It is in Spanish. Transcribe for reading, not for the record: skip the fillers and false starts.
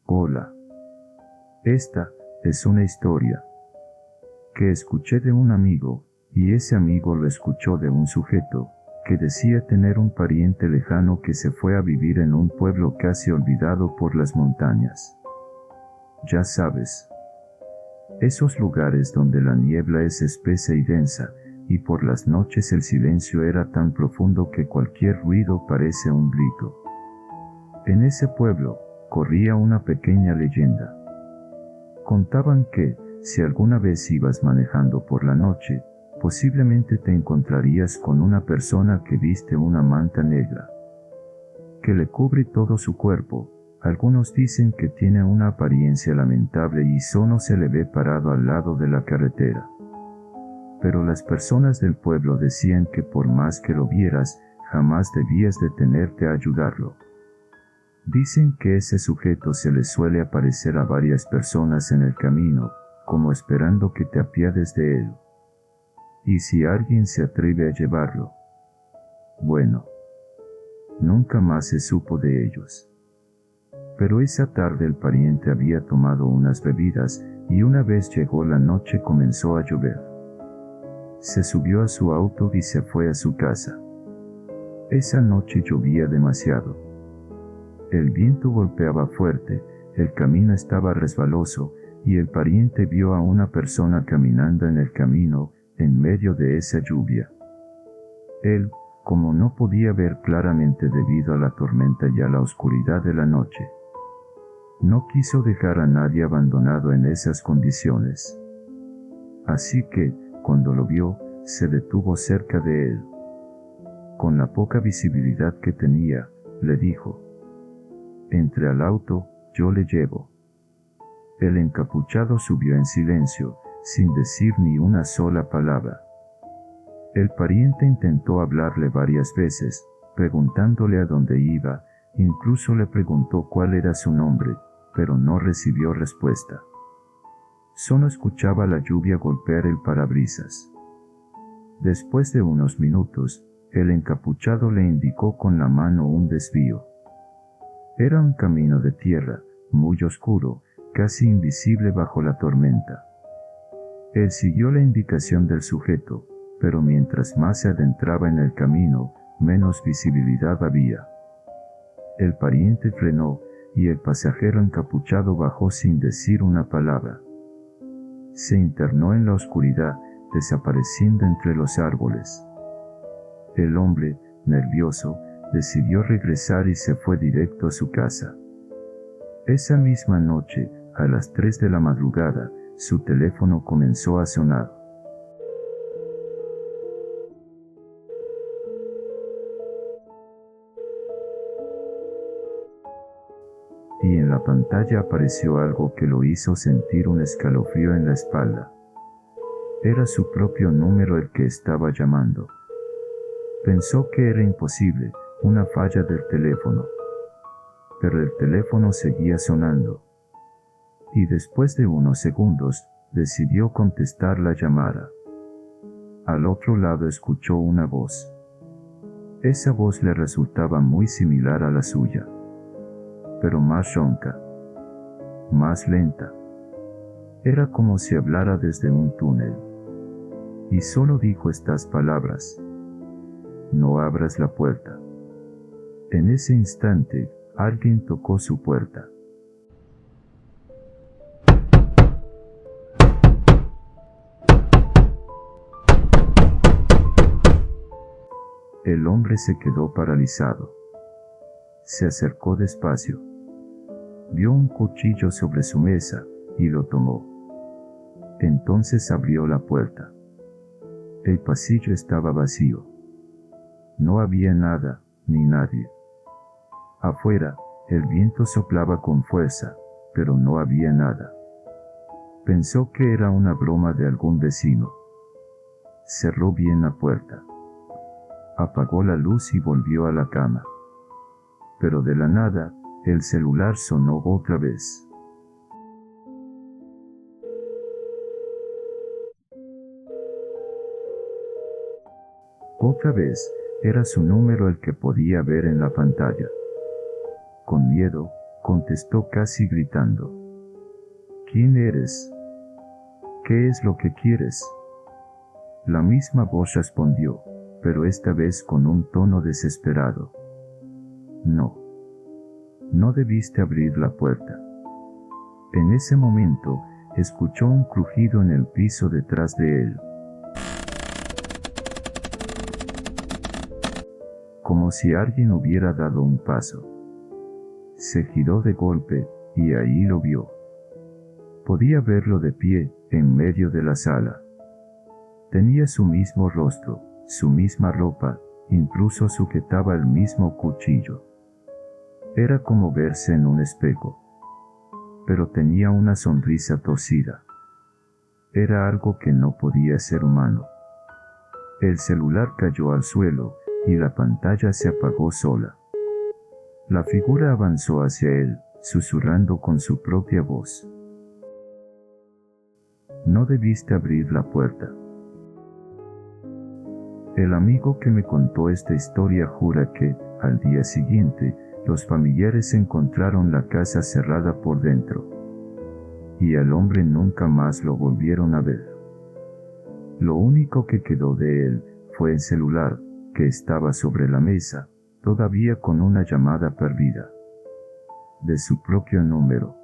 Hola. Esta es una historia que escuché de un amigo, y ese amigo lo escuchó de un sujeto que decía tener un pariente lejano que se fue a vivir en un pueblo casi olvidado por las montañas. Ya sabes, esos lugares donde la niebla es espesa y densa, y por las noches el silencio era tan profundo que cualquier ruido parece un grito. En ese pueblo corría una pequeña leyenda. Contaban que, si alguna vez ibas manejando por la noche, posiblemente te encontrarías con una persona que viste una manta negra, que le cubre todo su cuerpo. Algunos dicen que tiene una apariencia lamentable y solo se le ve parado al lado de la carretera. Pero las personas del pueblo decían que por más que lo vieras, jamás debías detenerte a ayudarlo. Dicen que ese sujeto se le suele aparecer a varias personas en el camino, como esperando que te apiades de él. Y si alguien se atreve a llevarlo, bueno, nunca más se supo de ellos. Pero esa tarde el pariente había tomado unas bebidas, y una vez llegó la noche comenzó a llover. Se subió a su auto y se fue a su casa. Esa noche llovía demasiado. El viento golpeaba fuerte, el camino estaba resbaloso, y el pariente vio a una persona caminando en el camino, en medio de esa lluvia. Él, como no podía ver claramente debido a la tormenta y a la oscuridad de la noche, no quiso dejar a nadie abandonado en esas condiciones. Así que, cuando lo vio, se detuvo cerca de él. Con la poca visibilidad que tenía, le dijo: «Entre al auto, yo le llevo». El encapuchado subió en silencio, sin decir ni una sola palabra. El pariente intentó hablarle varias veces, preguntándole a dónde iba, incluso le preguntó cuál era su nombre, pero no recibió respuesta. Solo escuchaba la lluvia golpear el parabrisas. Después de unos minutos, el encapuchado le indicó con la mano un desvío. Era un camino de tierra, muy oscuro, casi invisible bajo la tormenta. Él siguió la indicación del sujeto, pero mientras más se adentraba en el camino, menos visibilidad había. El pariente frenó, y el pasajero encapuchado bajó sin decir una palabra. Se internó en la oscuridad, desapareciendo entre los árboles. El hombre, nervioso, decidió regresar y se fue directo a su casa. Esa misma noche, a las 3 de la madrugada, su teléfono comenzó a sonar. Y en la pantalla apareció algo que lo hizo sentir un escalofrío en la espalda. Era su propio número el que estaba llamando. Pensó que era imposible, una falla del teléfono. Pero el teléfono seguía sonando. Y después de unos segundos, decidió contestar la llamada. Al otro lado escuchó una voz. Esa voz le resultaba muy similar a la suya, pero más ronca, más lenta. Era como si hablara desde un túnel. Y solo dijo estas palabras: «No abras la puerta». En ese instante, alguien tocó su puerta. El hombre se quedó paralizado. Se acercó despacio. Vio un cuchillo sobre su mesa, y lo tomó. Entonces abrió la puerta. El pasillo estaba vacío. No había nada, ni nadie. Afuera, el viento soplaba con fuerza, pero no había nada. Pensó que era una broma de algún vecino. Cerró bien la puerta. Apagó la luz y volvió a la cama. Pero de la nada, el celular sonó otra vez. Otra vez, era su número el que podía ver en la pantalla. Con miedo, contestó casi gritando. ¿Quién eres? ¿Qué es lo que quieres? La misma voz respondió, pero esta vez con un tono desesperado. No. No debiste abrir la puerta. En ese momento, escuchó un crujido en el piso detrás de él. Como si alguien hubiera dado un paso. Se giró de golpe, y ahí lo vio. Podía verlo de pie, en medio de la sala. Tenía su mismo rostro, su misma ropa, incluso sujetaba el mismo cuchillo. Era como verse en un espejo. Pero tenía una sonrisa torcida. Era algo que no podía ser humano. El celular cayó al suelo, y la pantalla se apagó sola. La figura avanzó hacia él, susurrando con su propia voz. No debiste abrir la puerta. El amigo que me contó esta historia jura que, al día siguiente, los familiares encontraron la casa cerrada por dentro. Y al hombre nunca más lo volvieron a ver. Lo único que quedó de él fue el celular, que estaba sobre la mesa, todavía con una llamada perdida. De su propio número.